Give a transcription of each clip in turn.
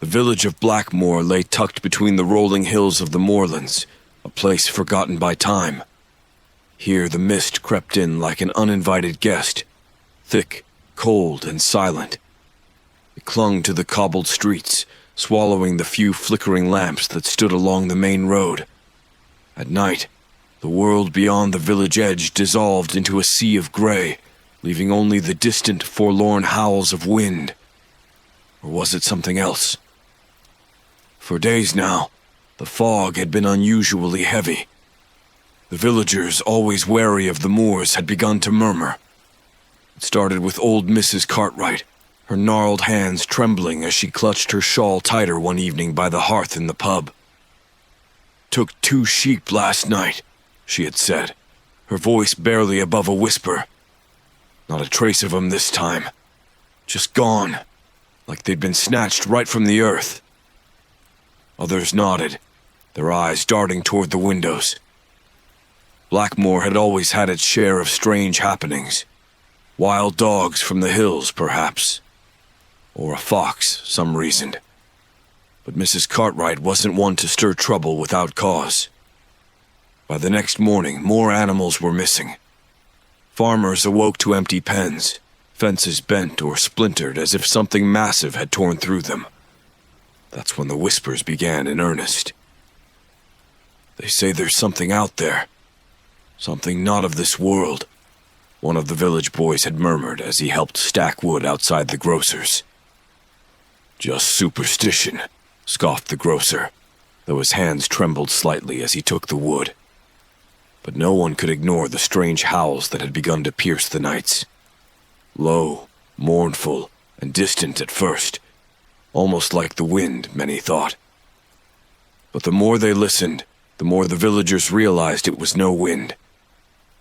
The village of Blackmoor lay tucked between the rolling hills of the moorlands, a place forgotten by time. Here the mist crept in like an uninvited guest, thick, cold, and silent. It clung to the cobbled streets, swallowing the few flickering lamps that stood along the main road. At night, the world beyond the village edge dissolved into a sea of gray, leaving only the distant, forlorn howls of wind. Or was it something else? For days now, the fog had been unusually heavy. The villagers, always wary of the moors, had begun to murmur. It started with old Mrs. Cartwright, her gnarled hands trembling as she clutched her shawl tighter one evening by the hearth in the pub. "Took 2 sheep last night," she had said, her voice barely above a whisper. Not a trace of 'em this time. Just gone, like they'd been snatched right from the earth. Others nodded, their eyes darting toward the windows. Blackmoor had always had its share of strange happenings. Wild dogs from the hills, perhaps. Or a fox, some reasoned. But Mrs. Cartwright wasn't one to stir trouble without cause. By the next morning, more animals were missing. Farmers awoke to empty pens, fences bent or splintered as if something massive had torn through them. That's when the whispers began in earnest. "They say there's something out there. Something not of this world," one of the village boys had murmured as he helped stack wood outside the grocer's. "Just superstition," scoffed the grocer, though his hands trembled slightly as he took the wood. But no one could ignore the strange howls that had begun to pierce the nights. Low, mournful, and distant at first, almost like the wind, many thought. But the more they listened, the more the villagers realized it was no wind.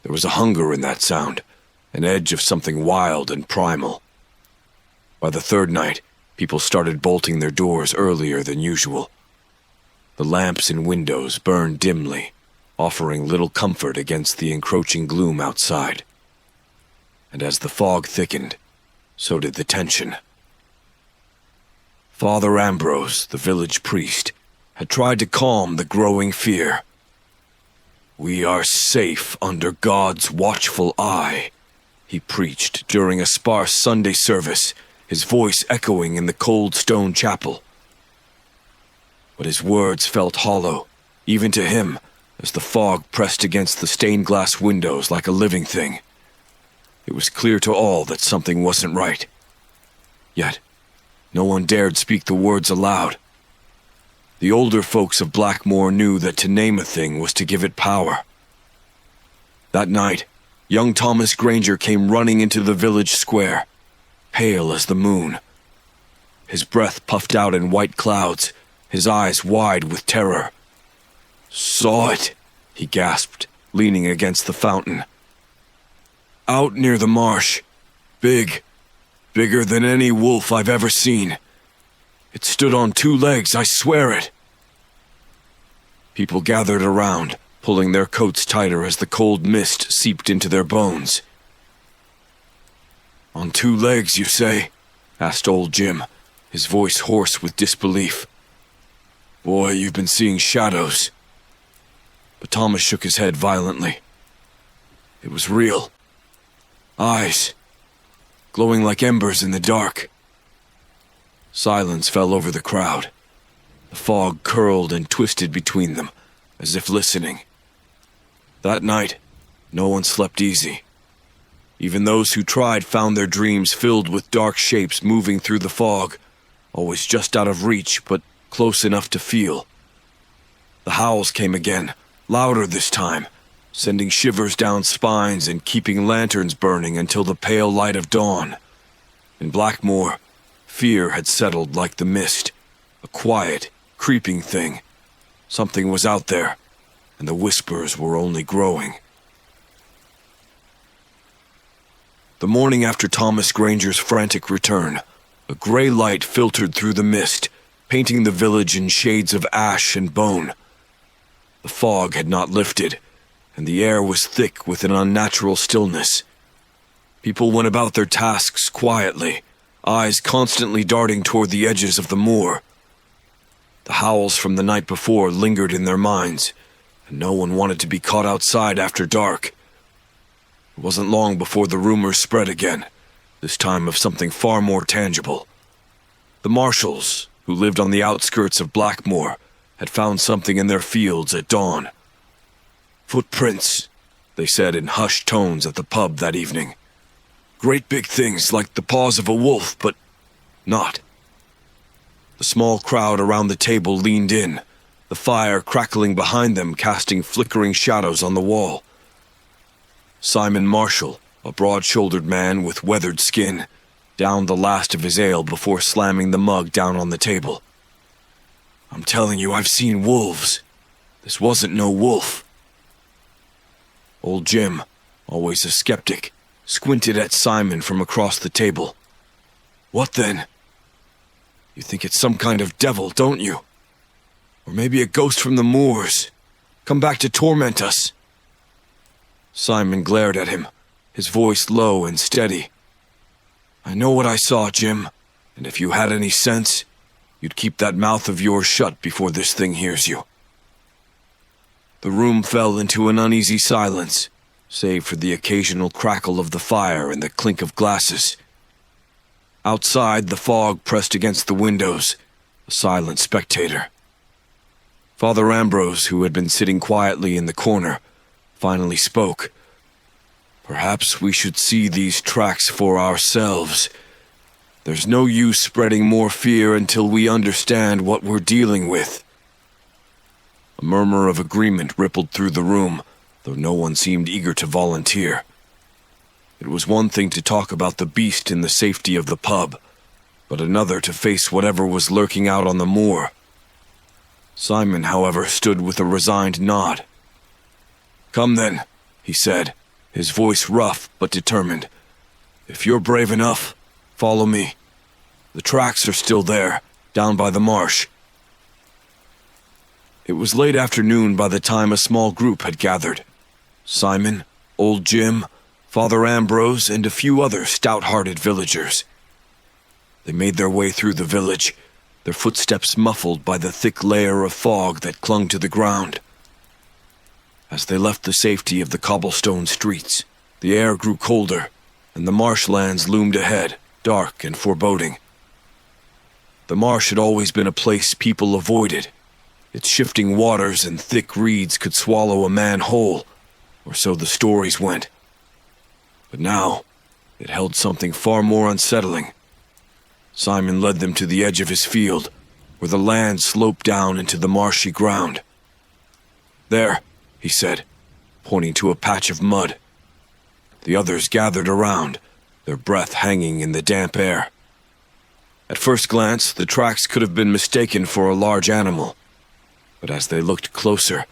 There was a hunger in that sound, an edge of something wild and primal. By the third night, people started bolting their doors earlier than usual. The lamps in windows burned dimly, offering little comfort against the encroaching gloom outside. And as the fog thickened, so did the tension. Father Ambrose, the village priest, had tried to calm the growing fear. "We are safe under God's watchful eye," he preached during a sparse Sunday service, his voice echoing in the cold stone chapel. But his words felt hollow, even to him, as the fog pressed against the stained glass windows like a living thing. It was clear to all that something wasn't right. Yet, no one dared speak the words aloud. The older folks of Blackmoor knew that to name a thing was to give it power. That night, young Thomas Granger came running into the village square, pale as the moon. His breath puffed out in white clouds, his eyes wide with terror. "Saw it," he gasped, leaning against the fountain. "Out near the marsh. Bigger than any wolf I've ever seen. It stood on 2 legs, I swear it." People gathered around, pulling their coats tighter as the cold mist seeped into their bones. "On 2 legs, you say?" asked old Jim, his voice hoarse with disbelief. "Boy, you've been seeing shadows." But Thomas shook his head violently. It was real. Eyes, glowing like embers in the dark. Silence fell over the crowd. The fog curled and twisted between them, as if listening. That night, no one slept easy. Even those who tried found their dreams filled with dark shapes moving through the fog, always just out of reach, but close enough to feel. The howls came again, louder this time, sending shivers down spines and keeping lanterns burning until the pale light of dawn. In Blackmoor, fear had settled like the mist, a quiet, creeping thing. Something was out there, and the whispers were only growing. The morning after Thomas Granger's frantic return, a gray light filtered through the mist, painting the village in shades of ash and bone. The fog had not lifted, and the air was thick with an unnatural stillness. People went about their tasks quietly, eyes constantly darting toward the edges of the moor, The howls from the night before lingered in their minds, and no one wanted to be caught outside after dark. It wasn't long before the rumors spread again, this time of something far more tangible. The marshals, who lived on the outskirts of Blackmoor, had found something in their fields at dawn. Footprints, they said in hushed tones at the pub that evening. Great big things like the paws of a wolf, but not. The small crowd around the table leaned in, the fire crackling behind them, casting flickering shadows on the wall. Simon Marshall, a broad-shouldered man with weathered skin, downed the last of his ale before slamming the mug down on the table. I'm telling you, I've seen wolves. This wasn't no wolf. Old Jim, always a skeptic, squinted at Simon from across the table. What then? You think it's some kind of devil, don't you? Or maybe a ghost from the moors, come back to torment us. Simon glared at him, his voice low and steady. I know what I saw, Jim, and if you had any sense, you'd keep that mouth of yours shut before this thing hears you. The room fell into an uneasy silence, save for the occasional crackle of the fire and the clink of glasses. Outside, the fog pressed against the windows, a silent spectator. Father Ambrose, who had been sitting quietly in the corner, finally spoke. Perhaps we should see these tracks for ourselves. There's no use spreading more fear until we understand what we're dealing with. A murmur of agreement rippled through the room, though no one seemed eager to volunteer. It was one thing to talk about the beast in the safety of the pub, but another to face whatever was lurking out on the moor. Simon, however, stood with a resigned nod. Come then, he said, his voice rough but determined. If you're brave enough, follow me. The tracks are still there, down by the marsh. It was late afternoon by the time a small group had gathered. Simon, old Jim, Father Ambrose, and a few other stout-hearted villagers. They made their way through the village, their footsteps muffled by the thick layer of fog that clung to the ground. As they left the safety of the cobblestone streets, the air grew colder, and the marshlands loomed ahead, dark and foreboding. The marsh had always been a place people avoided. Its shifting waters and thick reeds could swallow a man whole, or so the stories went. But now, it held something far more unsettling. Simon led them to the edge of his field, where the land sloped down into the marshy ground. There, he said, pointing to a patch of mud. The others gathered around, their breath hanging in the damp air. At first glance, the tracks could have been mistaken for a large animal, but as they looked closer,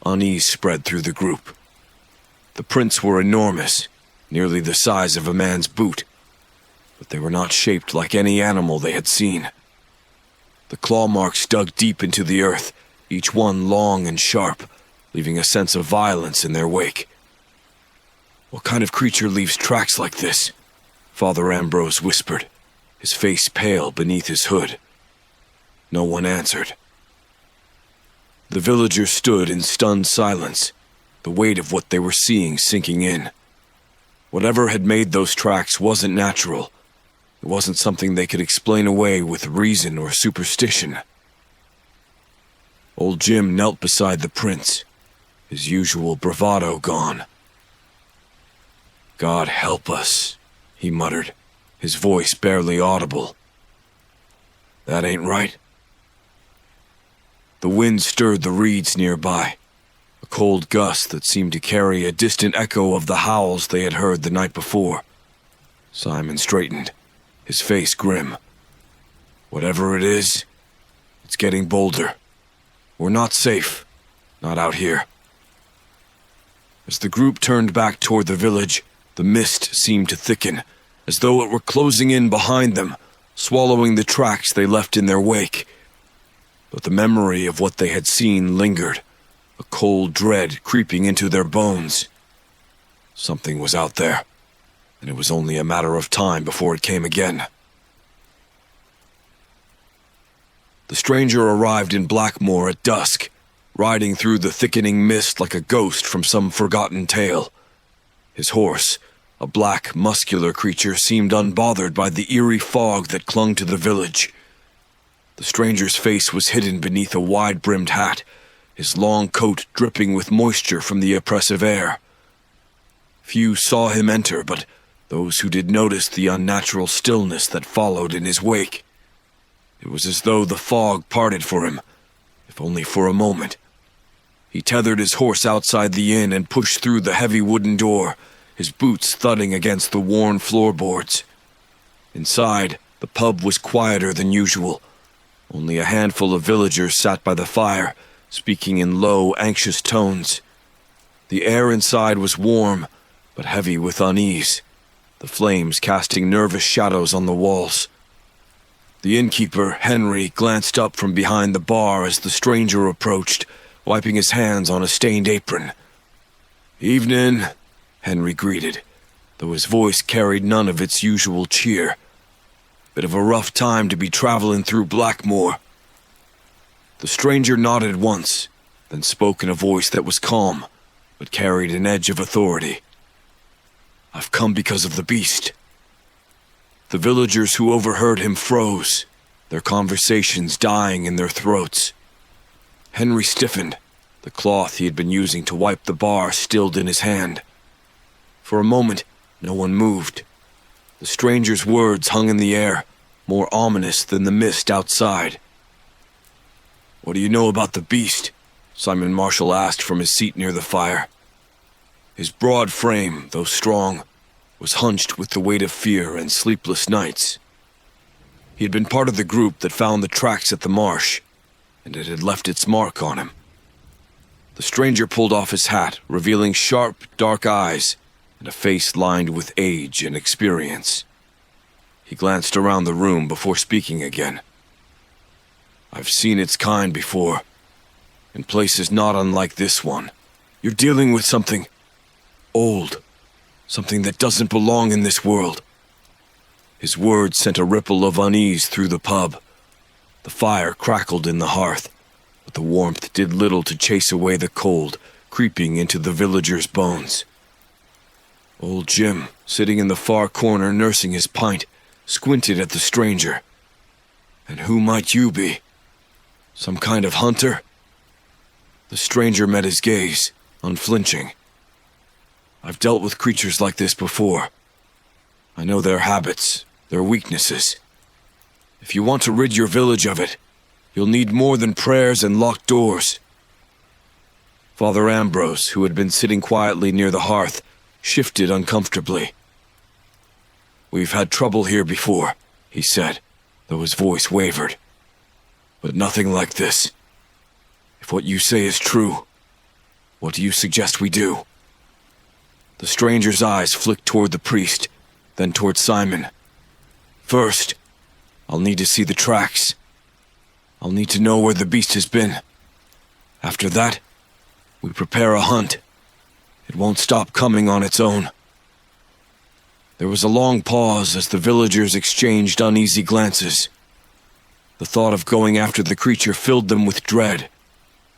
unease spread through the group. The prints were enormous, nearly the size of a man's boot, but they were not shaped like any animal they had seen. The claw marks dug deep into the earth, each one long and sharp, leaving a sense of violence in their wake. What kind of creature leaves tracks like this? Father Ambrose whispered, his face pale beneath his hood. No one answered. The villagers stood in stunned silence, the weight of what they were seeing sinking in. Whatever had made those tracks wasn't natural. It wasn't something they could explain away with reason or superstition. Old Jim knelt beside the prince, his usual bravado gone. God help us, he muttered, his voice barely audible. That ain't right. The wind stirred the reeds nearby, a cold gust that seemed to carry a distant echo of the howls they had heard the night before. Simon straightened, his face grim. Whatever it is, it's getting bolder. We're not safe, not out here. As the group turned back toward the village, the mist seemed to thicken, as though it were closing in behind them, swallowing the tracks they left in their wake. But the memory of what they had seen lingered, a cold dread creeping into their bones. Something was out there, and it was only a matter of time before it came again. The stranger arrived in Blackmoor at dusk, riding through the thickening mist like a ghost from some forgotten tale. His horse, a black, muscular creature, seemed unbothered by the eerie fog that clung to the village. The stranger's face was hidden beneath a wide-brimmed hat, his long coat dripping with moisture from the oppressive air. Few saw him enter, but those who did noticed the unnatural stillness that followed in his wake. It was as though the fog parted for him, if only for a moment. He tethered his horse outside the inn and pushed through the heavy wooden door, his boots thudding against the worn floorboards. Inside, the pub was quieter than usual. Only a handful of villagers sat by the fire, speaking in low, anxious tones. The air inside was warm, but heavy with unease, the flames casting nervous shadows on the walls. The innkeeper, Henry, glanced up from behind the bar as the stranger approached, wiping his hands on a stained apron. "Evening," Henry greeted, though his voice carried none of its usual cheer. "Bit of a rough time to be traveling through Blackmoor." The stranger nodded once, then spoke in a voice that was calm, but carried an edge of authority. "I've come because of the beast." The villagers who overheard him froze, their conversations dying in their throats. Henry stiffened, the cloth he had been using to wipe the bar stilled in his hand. For a moment, no one moved. The stranger's words hung in the air, more ominous than the mist outside. "What do you know about the beast?" Simon Marshall asked from his seat near the fire. His broad frame, though strong, was hunched with the weight of fear and sleepless nights. He had been part of the group that found the tracks at the marsh, and it had left its mark on him. The stranger pulled off his hat, revealing sharp, dark eyes and a face lined with age and experience. He glanced around the room before speaking again. "I've seen its kind before, in places not unlike this one. You're dealing with something old, something that doesn't belong in this world." His words sent a ripple of unease through the pub. The fire crackled in the hearth, but the warmth did little to chase away the cold, creeping into the villagers' bones. Old Jim, sitting in the far corner nursing his pint, squinted at the stranger. "And who might you be? Some kind of hunter?" The stranger met his gaze, unflinching. "I've dealt with creatures like this before. I know their habits, their weaknesses. If you want to rid your village of it, you'll need more than prayers and locked doors." Father Ambrose, who had been sitting quietly near the hearth, shifted uncomfortably. "We've had trouble here before," he said, though his voice wavered. "But nothing like this. If what you say is true, what do you suggest we do?" The stranger's eyes flicked toward the priest, then toward Simon. "First, I'll need to see the tracks. I'll need to know where the beast has been. After that, we prepare a hunt. It won't stop coming on its own." There was a long pause as the villagers exchanged uneasy glances. The thought of going after the creature filled them with dread,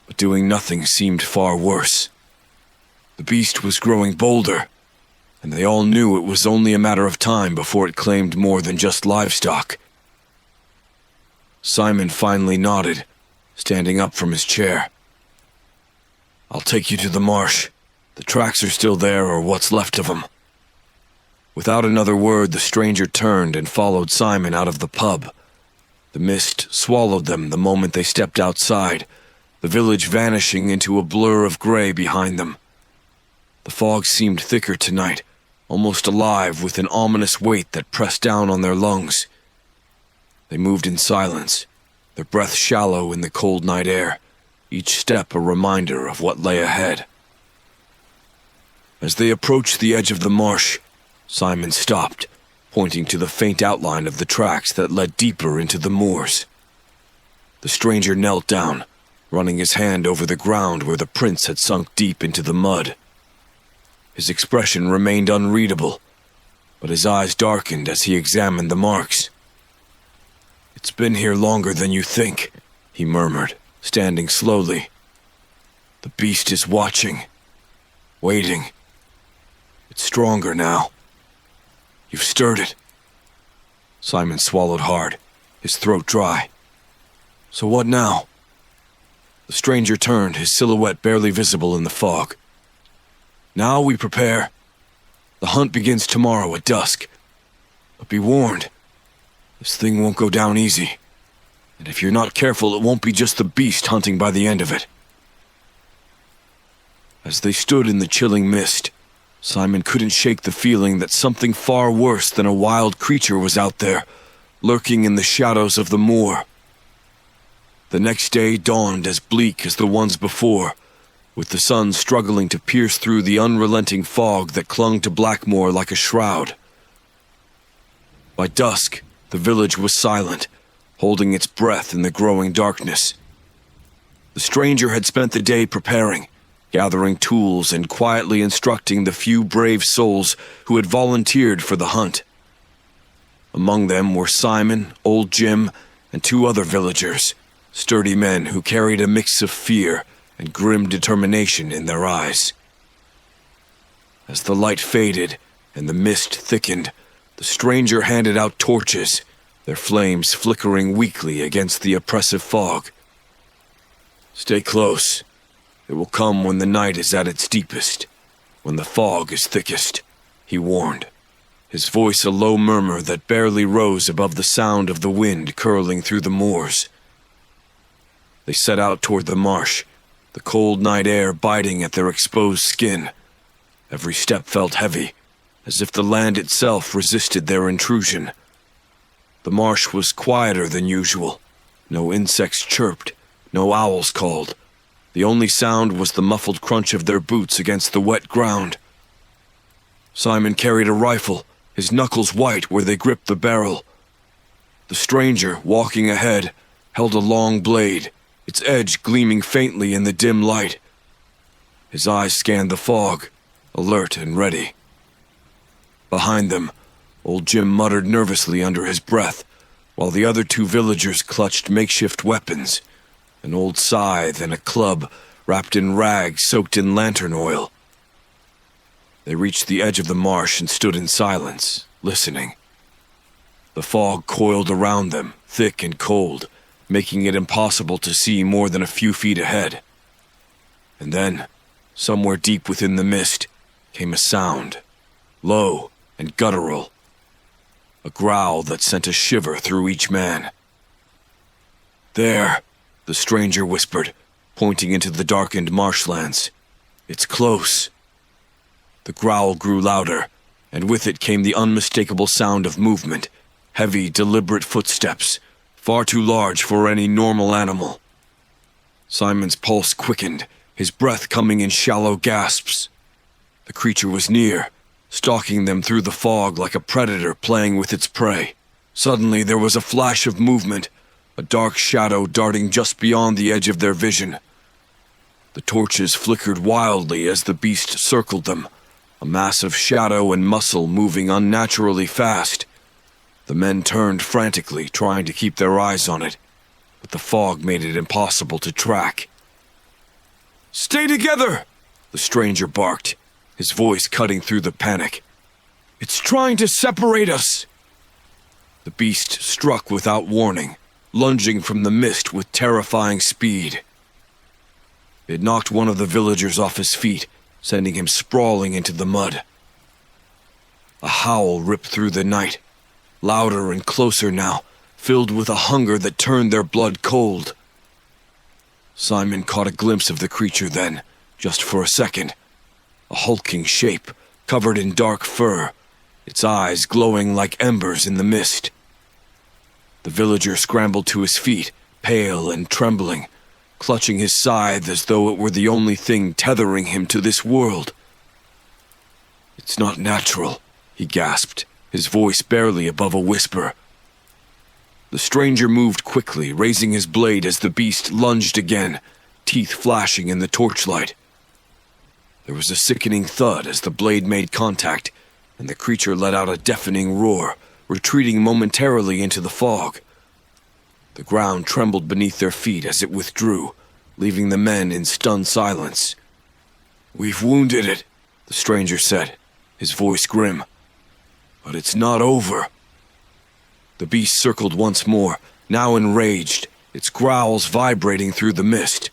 but doing nothing seemed far worse. The beast was growing bolder, and they all knew it was only a matter of time before it claimed more than just livestock. Simon finally nodded, standing up from his chair. "I'll take you to the marsh. The tracks are still there, or what's left of them." Without another word, the stranger turned and followed Simon out of the pub. The mist swallowed them the moment they stepped outside, the village vanishing into a blur of gray behind them. The fog seemed thicker tonight, almost alive with an ominous weight that pressed down on their lungs. They moved in silence, their breath shallow in the cold night air, each step a reminder of what lay ahead. As they approached the edge of the marsh, Simon stopped, pointing to the faint outline of the tracks that led deeper into the moors. The stranger knelt down, running his hand over the ground where the prints had sunk deep into the mud. His expression remained unreadable, but his eyes darkened as he examined the marks. It "It's been here longer than you think," he murmured, standing slowly. "The beast is watching, waiting. It's stronger now. You've stirred it." Simon swallowed hard, his throat dry. "So what now?" The stranger turned, his silhouette barely visible in the fog. "Now we prepare. The hunt begins tomorrow at dusk. But be warned, this thing won't go down easy. And if you're not careful, it won't be just the beast hunting by the end of it." As they stood in the chilling mist, Simon couldn't shake the feeling that something far worse than a wild creature was out there, lurking in the shadows of the moor. The next day dawned as bleak as the ones before, with the sun struggling to pierce through the unrelenting fog that clung to Blackmoor like a shroud. By dusk, the village was silent, holding its breath in the growing darkness. The stranger had spent the day preparing, gathering tools and quietly instructing the few brave souls who had volunteered for the hunt. Among them were Simon, old Jim, and 2 other villagers, sturdy men who carried a mix of fear and grim determination in their eyes. As the light faded and the mist thickened, the stranger handed out torches, their flames flickering weakly against the oppressive fog. "Stay close. It will come when the night is at its deepest, when the fog is thickest," he warned, his voice a low murmur that barely rose above the sound of the wind curling through the moors. They set out toward the marsh, the cold night air biting at their exposed skin. Every step felt heavy, as if the land itself resisted their intrusion. The marsh was quieter than usual. No insects chirped, no owls called. The only sound was the muffled crunch of their boots against the wet ground. Simon carried a rifle, his knuckles white where they gripped the barrel. The stranger, walking ahead, held a long blade, its edge gleaming faintly in the dim light. His eyes scanned the fog, alert and ready. Behind them, old Jim muttered nervously under his breath, while the other 2 villagers clutched makeshift weapons, an old scythe and a club wrapped in rags soaked in lantern oil. They reached the edge of the marsh and stood in silence, listening. The fog coiled around them, thick and cold, making it impossible to see more than a few feet ahead. And then, somewhere deep within the mist, came a sound, low and guttural, a growl that sent a shiver through each man. "There," the stranger whispered, pointing into the darkened marshlands. "It's close." The growl grew louder, and with it came the unmistakable sound of movement, heavy, deliberate footsteps, far too large for any normal animal. Simon's pulse quickened, his breath coming in shallow gasps. The creature was near, stalking them through the fog like a predator playing with its prey. Suddenly there was a flash of movement, a dark shadow darting just beyond the edge of their vision. The torches flickered wildly as the beast circled them, a mass of shadow and muscle moving unnaturally fast. The men turned frantically, trying to keep their eyes on it, but the fog made it impossible to track. "Stay together!" the stranger barked, his voice cutting through the panic. "It's trying to separate us!" The beast struck without warning, lunging from the mist with terrifying speed. It knocked one of the villagers off his feet, sending him sprawling into the mud. A howl ripped through the night, louder and closer now, filled with a hunger that turned their blood cold. Simon caught a glimpse of the creature then, just for a second. A hulking shape, covered in dark fur, its eyes glowing like embers in the mist. The villager scrambled to his feet, pale and trembling, clutching his scythe as though it were the only thing tethering him to this world. "It's not natural," he gasped, his voice barely above a whisper. The stranger moved quickly, raising his blade as the beast lunged again, teeth flashing in the torchlight. There was a sickening thud as the blade made contact, and the creature let out a deafening roar, retreating momentarily into the fog. The ground trembled beneath their feet as it withdrew, leaving the men in stunned silence. "We've wounded it," the stranger said, his voice grim. "But it's not over." The beast circled once more, now enraged, its growls vibrating through the mist.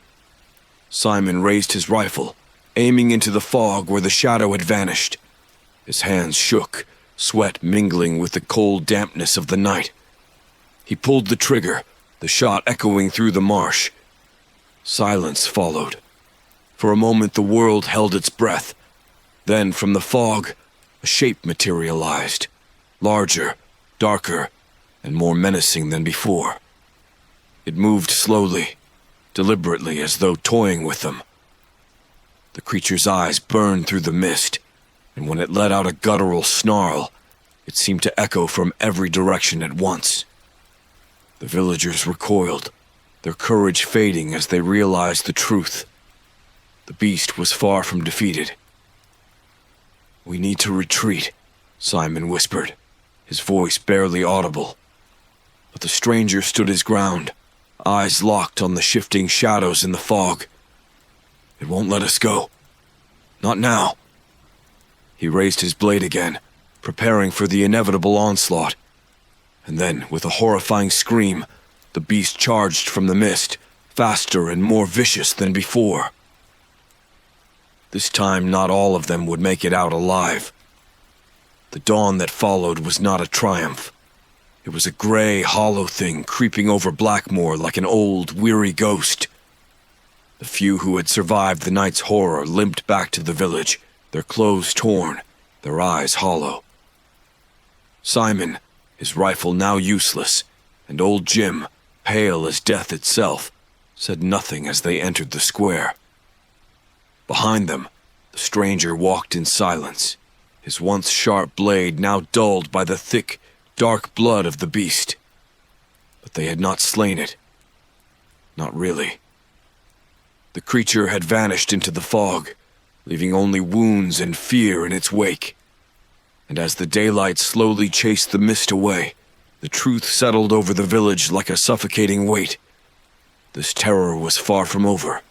Simon raised his rifle, aiming into the fog where the shadow had vanished. His hands shook, sweat mingling with the cold dampness of the night. He pulled the trigger, the shot echoing through the marsh. Silence followed. For a moment the world held its breath. Then, from the fog, a shape materialized, larger, darker, and more menacing than before. It moved slowly, deliberately, as though toying with them. The creature's eyes burned through the mist, and when it let out a guttural snarl, it seemed to echo from every direction at once. The villagers recoiled, their courage fading as they realized the truth. The beast was far from defeated. "We need to retreat," Simon whispered, his voice barely audible. But the stranger stood his ground, eyes locked on the shifting shadows in the fog. "It won't let us go. Not now." He raised his blade again, preparing for the inevitable onslaught. And then, with a horrifying scream, the beast charged from the mist, faster and more vicious than before. This time, not all of them would make it out alive. The dawn that followed was not a triumph. It was a gray, hollow thing creeping over Blackmoor like an old, weary ghost. The few who had survived the night's horror limped back to the village, their clothes torn, their eyes hollow. Simon, his rifle now useless, and old Jim, pale as death itself, said nothing as they entered the square. Behind them, the stranger walked in silence, his once sharp blade now dulled by the thick, dark blood of the beast. But they had not slain it. Not really. The creature had vanished into the fog, leaving only wounds and fear in its wake. And as the daylight slowly chased the mist away, the truth settled over the village like a suffocating weight. This terror was far from over.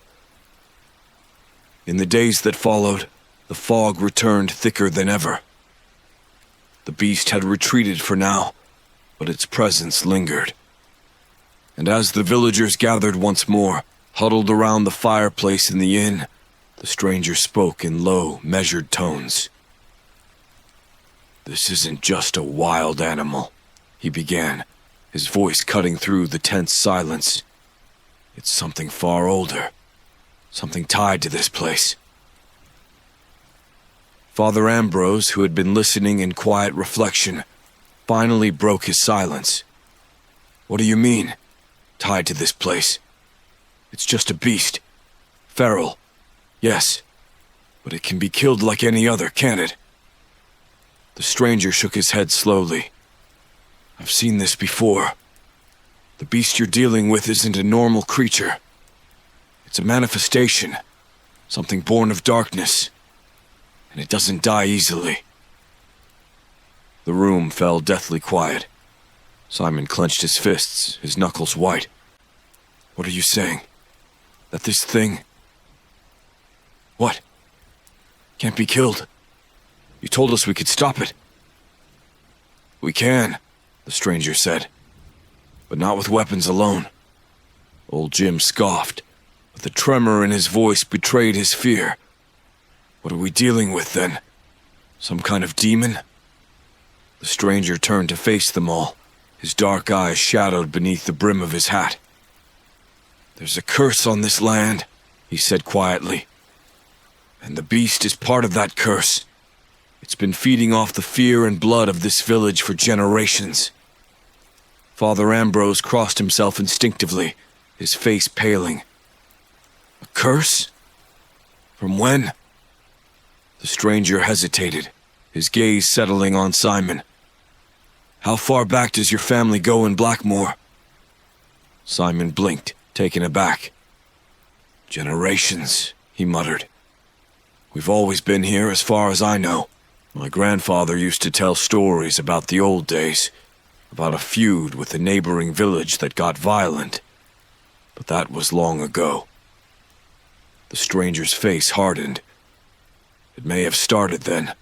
In the days that followed, the fog returned thicker than ever. The beast had retreated for now, but its presence lingered. And as the villagers gathered once more, huddled around the fireplace in the inn, the stranger spoke in low, measured tones. "This isn't just a wild animal," he began, his voice cutting through the tense silence. "It's something far older, something tied to this place." Father Ambrose, who had been listening in quiet reflection, finally broke his silence. "What do you mean, tied to this place? It's just a beast. Feral, yes, but it can be killed like any other, can't it?" The stranger shook his head slowly. "I've seen this before. The beast you're dealing with isn't a normal creature. It's a manifestation, something born of darkness, and it doesn't die easily." The room fell deathly quiet. Simon clenched his fists, his knuckles white. "What are you saying? That this thing... What? Can't be killed? You told us we could stop it." "We can," the stranger said, "but not with weapons alone." Old Jim scoffed, but the tremor in his voice betrayed his fear. "What are we dealing with, then? Some kind of demon?" The stranger turned to face them all, his dark eyes shadowed beneath the brim of his hat. "There's a curse on this land," he said quietly. "And the beast is part of that curse. It's been feeding off the fear and blood of this village for generations." Father Ambrose crossed himself instinctively, his face paling. "A curse? From when?" The stranger hesitated, his gaze settling on Simon. "How far back does your family go in Blackmoor?" Simon blinked, taken aback. "Generations," he muttered. "We've always been here as far as I know. My grandfather used to tell stories about the old days, about a feud with a neighboring village that got violent. But that was long ago. The stranger's face hardened. It may have started then.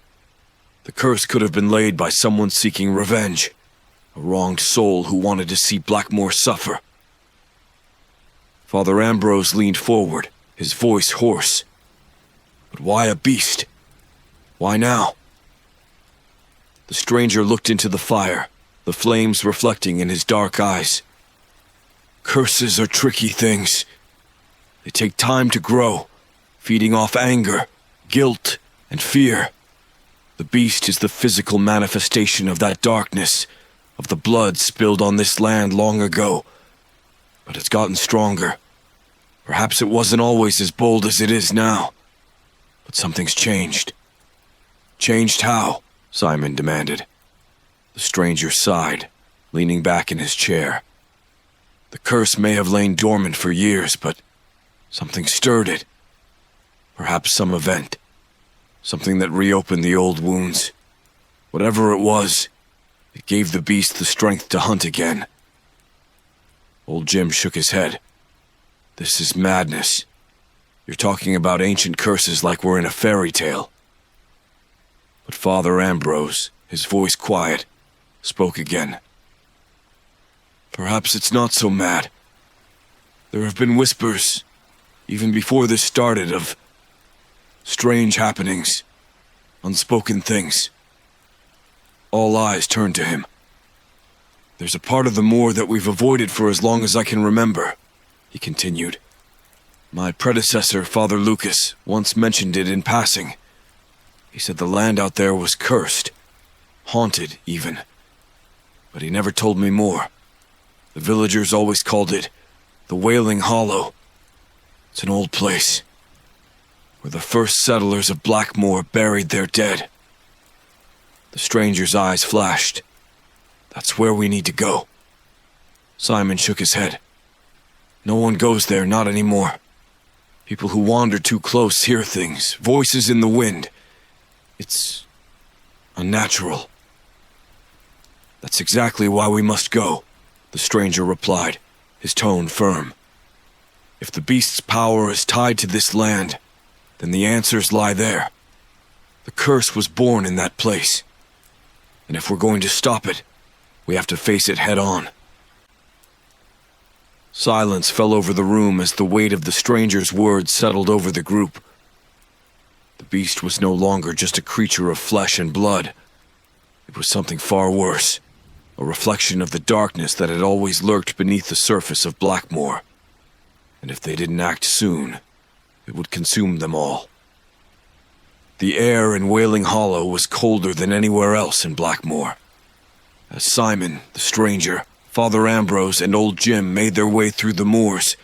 The curse could have been laid by someone seeking revenge, a wronged soul who wanted to see Blackmoor suffer. Father Ambrose leaned forward, his voice hoarse. But why a beast? Why now? The stranger looked into the fire, the flames reflecting in his dark eyes. Curses are tricky things. They take time to grow, feeding off anger, guilt, and fear. The beast is the physical manifestation of that darkness, of the blood spilled on this land long ago. But it's gotten stronger. Perhaps it wasn't always as bold as it is now. But something's changed. Changed how? Simon demanded. The stranger sighed, leaning back in his chair. The curse may have lain dormant for years, but something stirred it. Perhaps some event. Something that reopened the old wounds. Whatever it was, it gave the beast the strength to hunt again. Old Jim shook his head. This is madness. You're talking about ancient curses like we're in a fairy tale. But Father Ambrose, his voice quiet, spoke again. Perhaps it's not so mad. There have been whispers, even before this started, of strange happenings, unspoken things. All eyes turned to him. There's a part of the moor that we've avoided for as long as I can remember, he continued. My predecessor, Father Lucas, once mentioned it in passing. He said the land out there was cursed, haunted even. But he never told me more. The villagers always called it the Wailing Hollow. It's an old place, where the first settlers of Blackmoor buried their dead. The stranger's eyes flashed. That's where we need to go. Simon shook his head. No one goes there, not anymore. People who wander too close hear things, voices in the wind. It's unnatural. That's exactly why we must go, the stranger replied, his tone firm. If the beast's power is tied to this land, then the answers lie there. The curse was born in that place. And if we're going to stop it, we have to face it head on. Silence fell over the room as the weight of the stranger's words settled over the group. The beast was no longer just a creature of flesh and blood. It was something far worse, a reflection of the darkness that had always lurked beneath the surface of Blackmoor. And if they didn't act soon, it would consume them all. The air in Wailing Hollow was colder than anywhere else in Blackmoor. As Simon, the stranger, Father Ambrose, and old Jim made their way through the moors,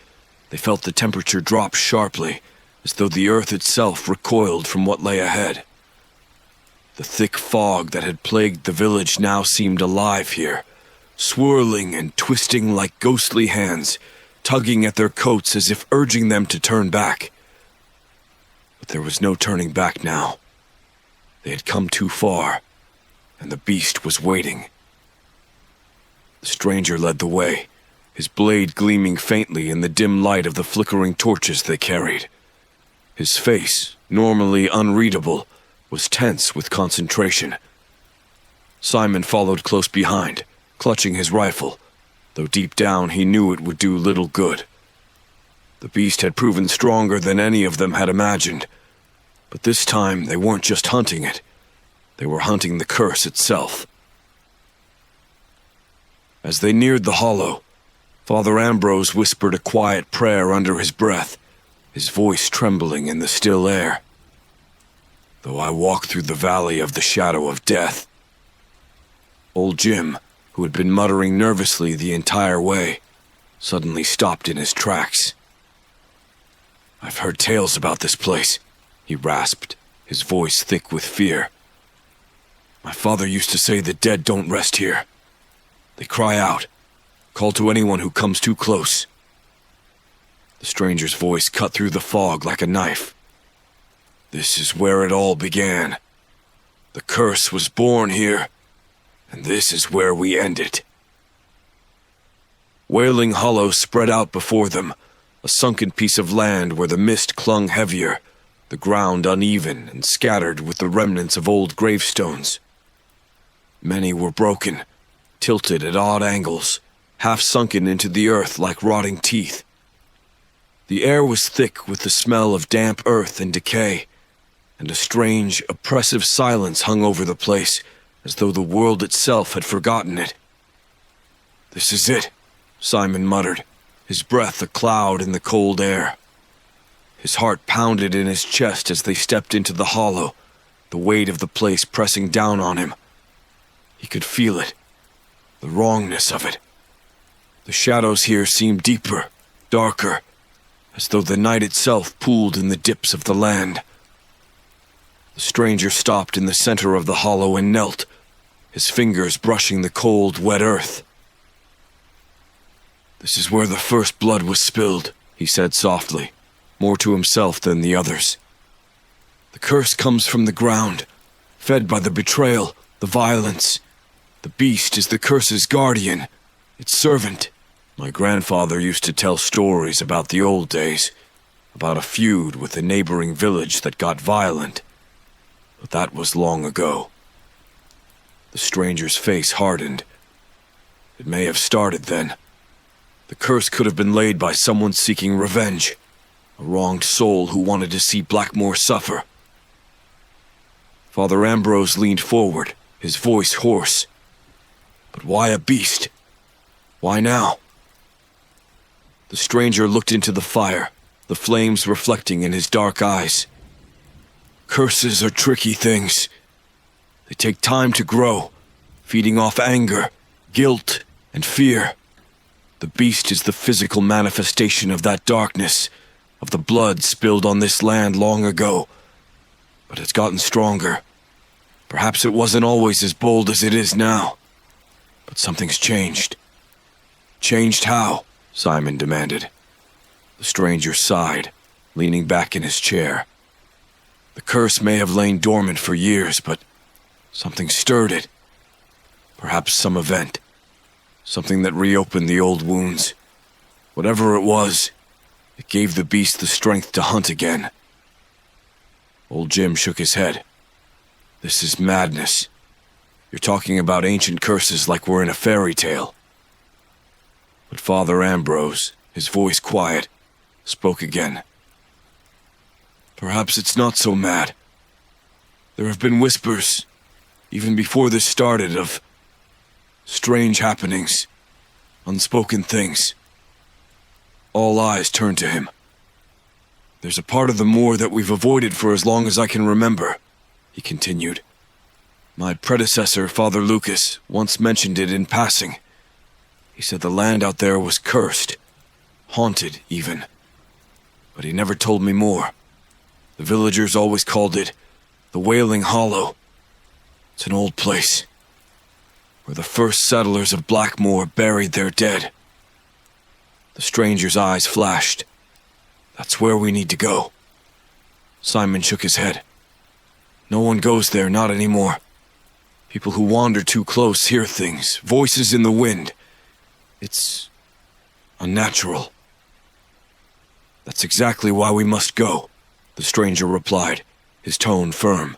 they felt the temperature drop sharply, as though the earth itself recoiled from what lay ahead. The thick fog that had plagued the village now seemed alive here, swirling and twisting like ghostly hands, tugging at their coats as if urging them to turn back. But there was no turning back now. They had come too far, and the beast was waiting. The stranger led the way, his blade gleaming faintly in the dim light of the flickering torches they carried. His face, normally unreadable, was tense with concentration. Simon followed close behind, clutching his rifle, though deep down he knew it would do little good. The beast had proven stronger than any of them had imagined, but this time they weren't just hunting it. They were hunting the curse itself. As they neared the hollow, Father Ambrose whispered a quiet prayer under his breath, his voice trembling in the still air. Though I walk through the valley of the shadow of death. Old Jim, who had been muttering nervously the entire way, suddenly stopped in his tracks. I've heard tales about this place, he rasped, his voice thick with fear. My father used to say the dead don't rest here. They cry out, call to anyone who comes too close. The stranger's voice cut through the fog like a knife. This is where it all began. The curse was born here, and this is where we end it. Wailing Hollow spread out before them, a sunken piece of land where the mist clung heavier, the ground uneven and scattered with the remnants of old gravestones. Many were broken, tilted at odd angles, half sunken into the earth like rotting teeth. The air was thick with the smell of damp earth and decay, and a strange, oppressive silence hung over the place, as though the world itself had forgotten it. "This is it," Simon muttered, his breath a cloud in the cold air. His heart pounded in his chest as they stepped into the hollow, the weight of the place pressing down on him. He could feel it, the wrongness of it. The shadows here seemed deeper, darker, as though the night itself pooled in the dips of the land. The stranger stopped in the center of the hollow and knelt, his fingers brushing the cold, wet earth. "This is where the first blood was spilled," he said softly, more to himself than the others. "The curse comes from the ground, fed by the betrayal, the violence. The beast is the curse's guardian, its servant. My grandfather used to tell stories about the old days, about a feud with a neighboring village that got violent. But that was long ago." The stranger's face hardened. It may have started then. The curse could have been laid by someone seeking revenge, a wronged soul who wanted to see Blackmoor suffer. Father Ambrose leaned forward, his voice hoarse. "But why a beast? Why now?" The stranger looked into the fire, the flames reflecting in his dark eyes. "Curses are tricky things. They take time to grow, feeding off anger, guilt, and fear. The beast is the physical manifestation of that darkness, of the blood spilled on this land long ago. But it's gotten stronger. Perhaps it wasn't always as bold as it is now. But something's changed." "Changed how?" Simon demanded. The stranger sighed, leaning back in his chair. "The curse may have lain dormant for years, but something stirred it. Perhaps some event. Something that reopened the old wounds. Whatever it was, it gave the beast the strength to hunt again." Old Jim shook his head. "This is madness. You're talking about ancient curses like we're in a fairy tale." But Father Ambrose, his voice quiet, spoke again. "Perhaps it's not so mad. There have been whispers, even before this started, of strange happenings, unspoken things." All eyes turned to him. "There's a part of the moor that we've avoided for as long as I can remember," he continued. "My predecessor, Father Lucas, once mentioned it in passing. He said the land out there was cursed, haunted even. But he never told me more. The villagers always called it the Wailing Hollow. It's an old place, where the first settlers of Blackmoor buried their dead." The stranger's eyes flashed. "That's where we need to go." Simon shook his head. "No one goes there, not anymore. People who wander too close hear things, voices in the wind. It's unnatural." "That's exactly why we must go," the stranger replied, his tone firm.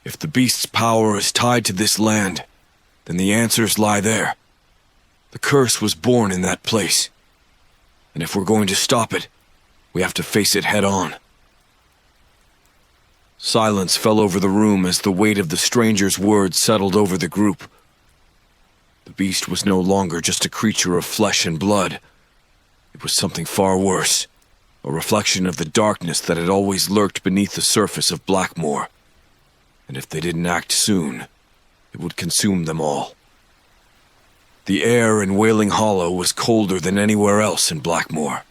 "If the beast's power is tied to this land, then the answers lie there. The curse was born in that place. And if we're going to stop it, we have to face it head on." Silence fell over the room as the weight of the stranger's words settled over the group. The beast was no longer just a creature of flesh and blood. It was something far worse, a reflection of the darkness that had always lurked beneath the surface of Blackmoor. And if they didn't act soon, it would consume them all. The air in Wailing Hollow was colder than anywhere else in Blackmoor.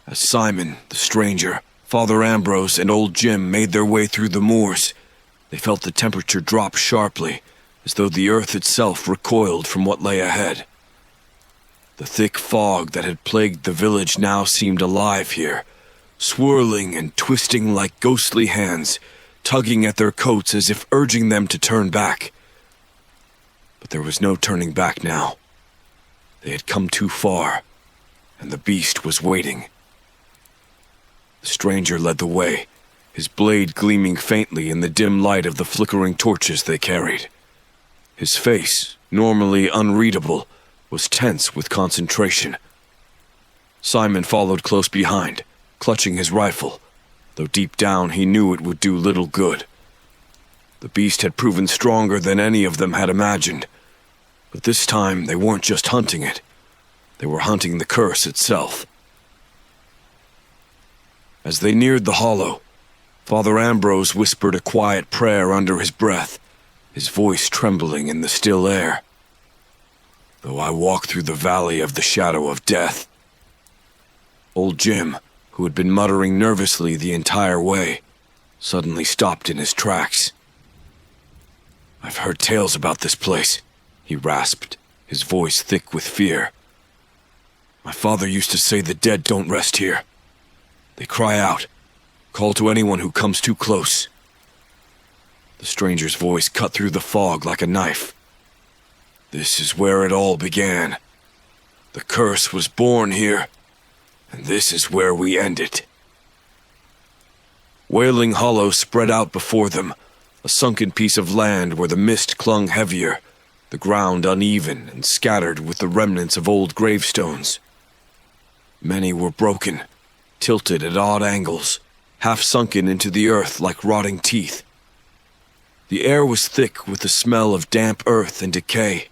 As Simon, the stranger, Father Ambrose, and old Jim made their way through the moors, they felt the temperature drop sharply, as though the earth itself recoiled from what lay ahead. The thick fog that had plagued the village now seemed alive here, swirling and twisting like ghostly hands, tugging at their coats as if urging them to turn back. But there was no turning back now. They had come too far, and the beast was waiting. The stranger led the way, his blade gleaming faintly in the dim light of the flickering torches they carried. His face, normally unreadable, was tense with concentration. Simon followed close behind, clutching his rifle, though deep down he knew it would do little good. The beast had proven stronger than any of them had imagined, but this time they weren't just hunting it. They were hunting the curse itself. As they neared the hollow, Father Ambrose whispered a quiet prayer under his breath, his voice trembling in the still air. Though I walk through the valley of the shadow of death. Old Jim, who had been muttering nervously the entire way, suddenly stopped in his tracks. I've heard tales about this place, he rasped, his voice thick with fear. My father used to say the dead don't rest here. They cry out, call to anyone who comes too close. The stranger's voice cut through the fog like a knife. This is where it all began. The curse was born here, and this is where we end it. Wailing Hollow spread out before them, a sunken piece of land where the mist clung heavier, the ground uneven and scattered with the remnants of old gravestones. Many were broken, tilted at odd angles, half sunken into the earth like rotting teeth. The air was thick with the smell of damp earth and decay,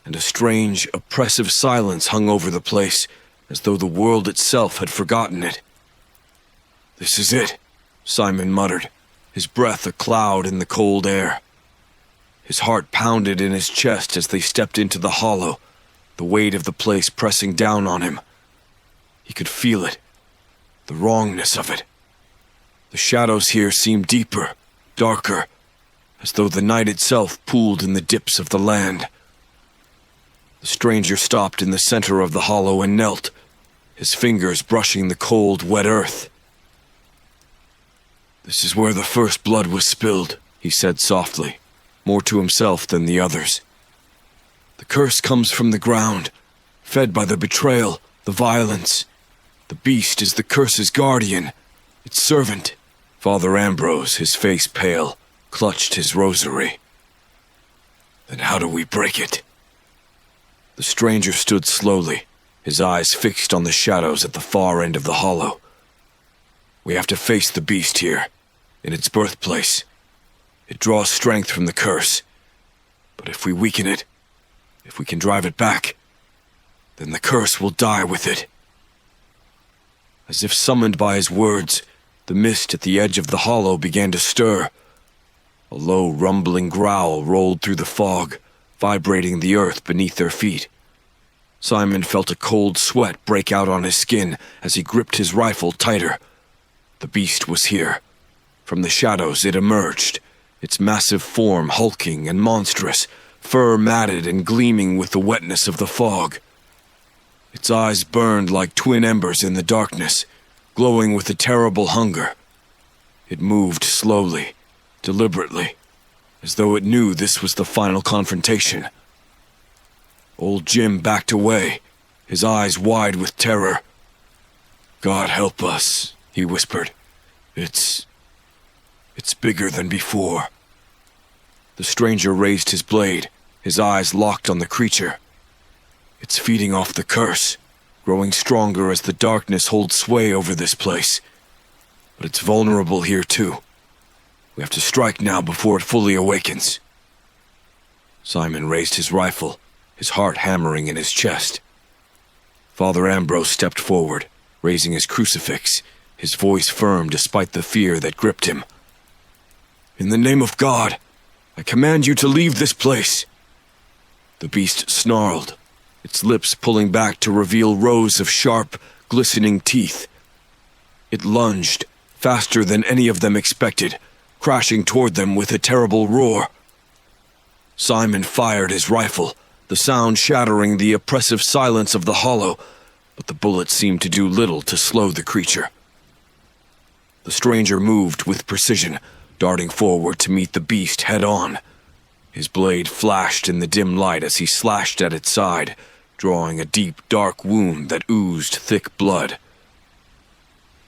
and a strange, oppressive silence hung over the place, as though the world itself had forgotten it. This is it, Simon muttered, his breath a cloud in the cold air. His heart pounded in his chest as they stepped into the hollow, the weight of the place pressing down on him. He could feel it, the wrongness of it. The shadows here seemed deeper, darker, as though the night itself pooled in the dips of the land. The stranger stopped in the center of the hollow and knelt, his fingers brushing the cold, wet earth. This is where the first blood was spilled, he said softly, more to himself than the others. The curse comes from the ground, fed by the betrayal, the violence. The beast is the curse's guardian, its servant. Father Ambrose, his face pale, clutched his rosary. Then how do we break it? The stranger stood slowly, his eyes fixed on the shadows at the far end of the hollow. We have to face the beast here, in its birthplace. It draws strength from the curse. But if we weaken it, if we can drive it back, then the curse will die with it. As if summoned by his words, the mist at the edge of the hollow began to stir. A low, rumbling growl rolled through the fog, vibrating the earth beneath their feet. Simon felt a cold sweat break out on his skin as he gripped his rifle tighter. The beast was here. From the shadows it emerged, its massive form hulking and monstrous, fur matted and gleaming with the wetness of the fog. Its eyes burned like twin embers in the darkness, glowing with a terrible hunger. It moved slowly, deliberately, as though it knew this was the final confrontation. Old Jim backed away, his eyes wide with terror. God help us, he whispered. It's bigger than before. The stranger raised his blade, his eyes locked on the creature. It's feeding off the curse, growing stronger as the darkness holds sway over this place. But it's vulnerable here too. We have to strike now before it fully awakens. Simon raised his rifle, his heart hammering in his chest. Father Ambrose stepped forward, raising his crucifix, his voice firm despite the fear that gripped him. In the name of God, I command you to leave this place. The beast snarled, its lips pulling back to reveal rows of sharp, glistening teeth. It lunged, faster than any of them expected, crashing toward them with a terrible roar. Simon fired his rifle, the sound shattering the oppressive silence of the hollow, but the bullet seemed to do little to slow the creature. The stranger moved with precision, darting forward to meet the beast head-on. His blade flashed in the dim light as he slashed at its side, drawing a deep, dark wound that oozed thick blood.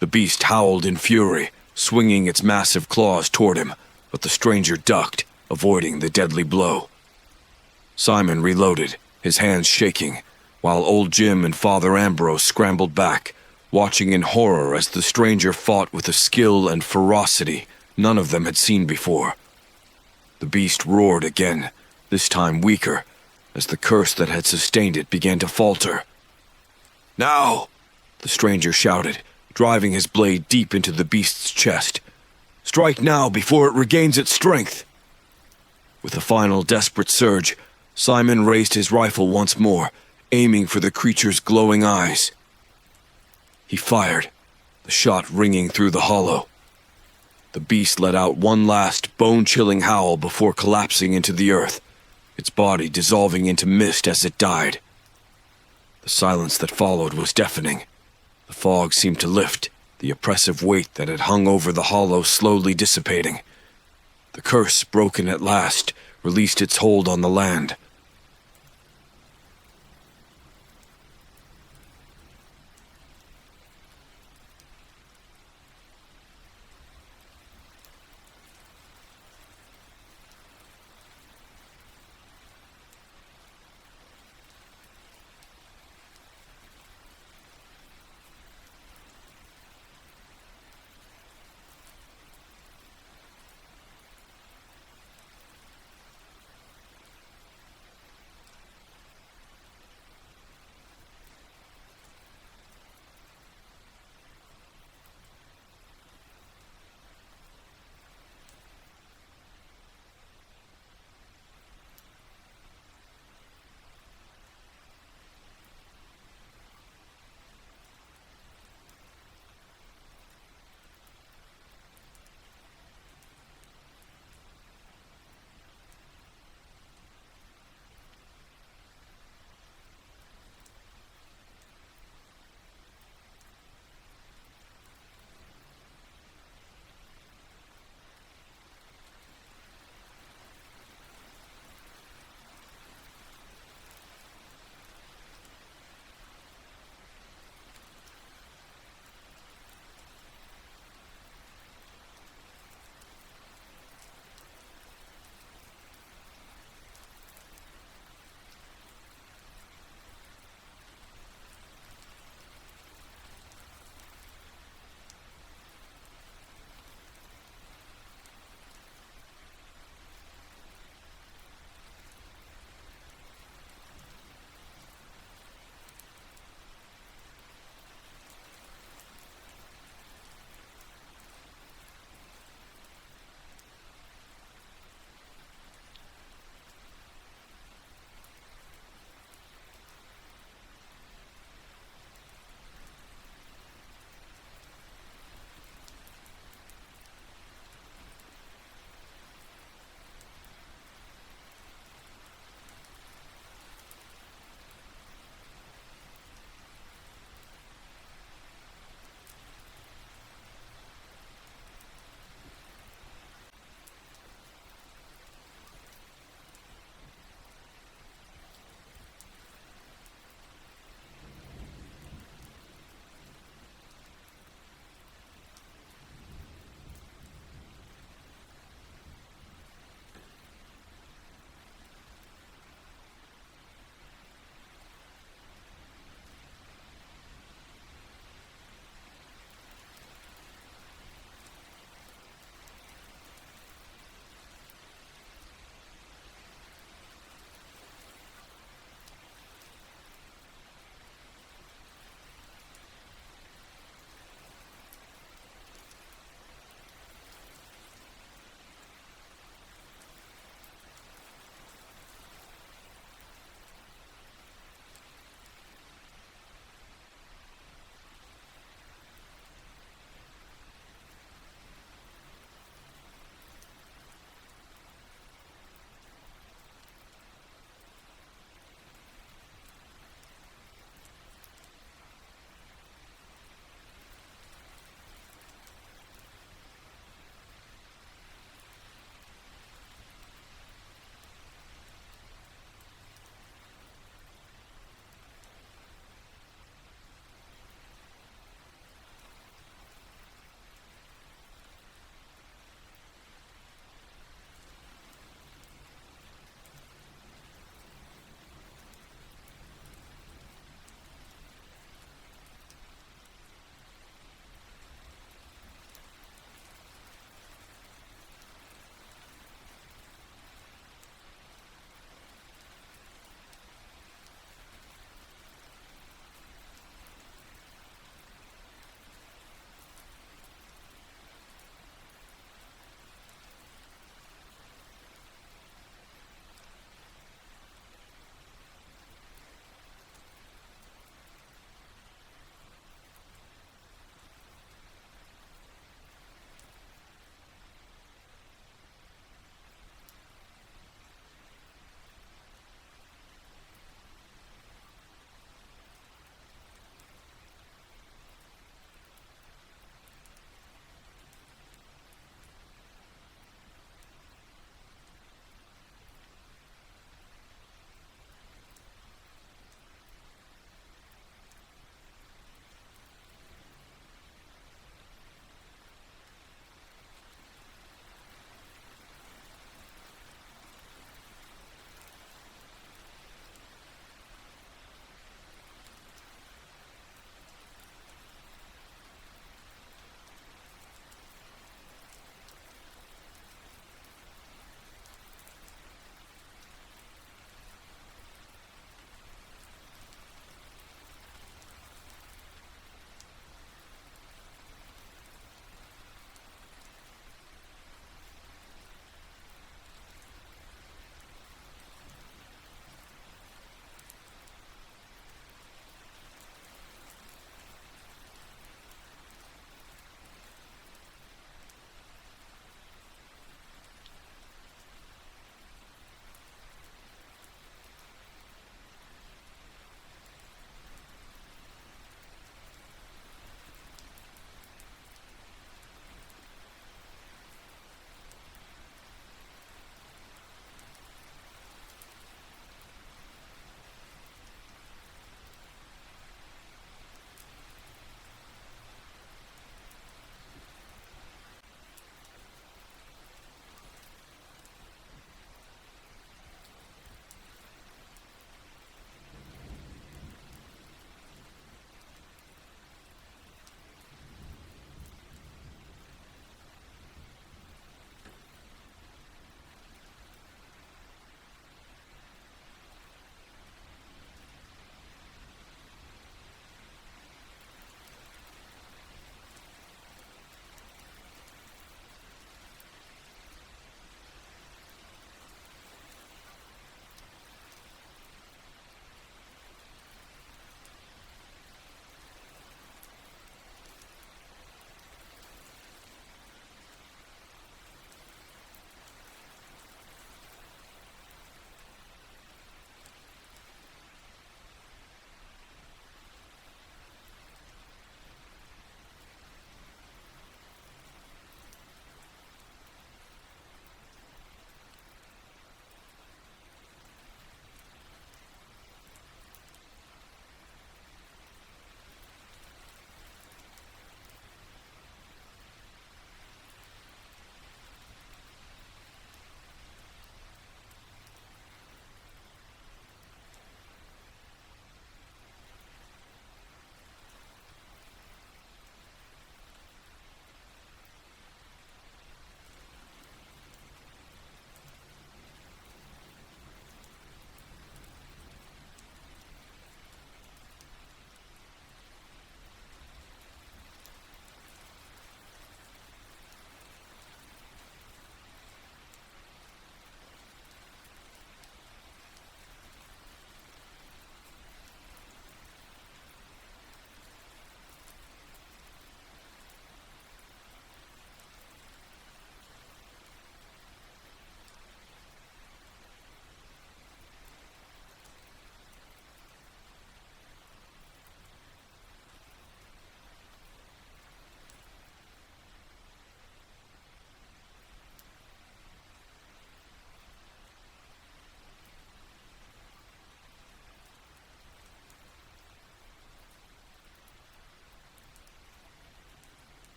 The beast howled in fury, swinging its massive claws toward him, but the stranger ducked, avoiding the deadly blow. Simon reloaded, his hands shaking, while old Jim and Father Ambrose scrambled back, watching in horror as the stranger fought with a skill and ferocity none of them had seen before. The beast roared again, this time weaker, as the curse that had sustained it began to falter. "Now!" the stranger shouted, driving his blade deep into the beast's chest. "Strike now before it regains its strength!" With a final desperate surge, Simon raised his rifle once more, aiming for the creature's glowing eyes. He fired, the shot ringing through the hollow. The beast let out one last bone-chilling howl before collapsing into the earth, its body dissolving into mist as it died. The silence that followed was deafening. The fog seemed to lift, the oppressive weight that had hung over the hollow slowly dissipating. The curse, broken at last, released its hold on the land,